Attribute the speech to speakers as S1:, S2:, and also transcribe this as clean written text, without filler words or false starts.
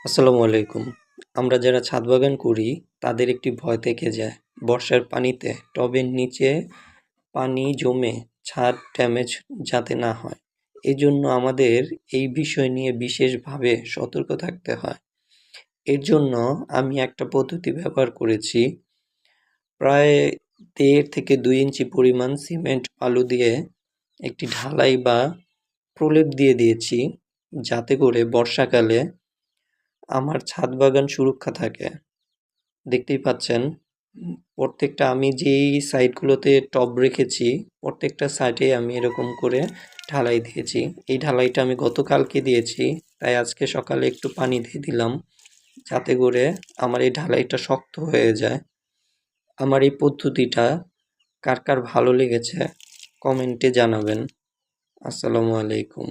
S1: আসসালামু আলাইকুম। আমরা যারা ছাদ বাগান করি তাদের একটি ভয় থেকে যায়। বর্ষার পানিতে টবের নিচে পানি জমে ছাদ ড্যামেজ যাতে না হয়। এজন্য আমাদের এই বিষয় নিয়ে বিশেষভাবে সতর্ক থাকতে হয়। এর জন্য আমি একটা পদ্ধতি ব্যবহার করেছি। প্রায় ১.৫ থেকে ২ ইঞ্চি পরিমাণ সিমেন্ট বালু দিয়ে একটি ঢালাই বা প্রলেপ দিয়ে দিয়েছি, যাতে করে বর্ষাকালে আমার ছাদ বাগান সুরক্ষা থাকে। দেখতেই পাচ্ছেন, প্রত্যেকটা আমি যেই সাইডগুলোতে টব রেখেছি প্রত্যেকটা সাইডে আমি এরকম করে ঢালাই দিয়েছি। এই ঢালাইটা আমি গতকালকে দিয়েছি, তাই আজকে সকালে একটু পানি দিয়ে দিলাম, যাতে করে আমার এই ঢালাইটা শক্ত হয়ে যায়। আমার এই পদ্ধতিটা কার কার ভালো লেগেছে কমেন্টে জানাবেন। আসসালামু আলাইকুম।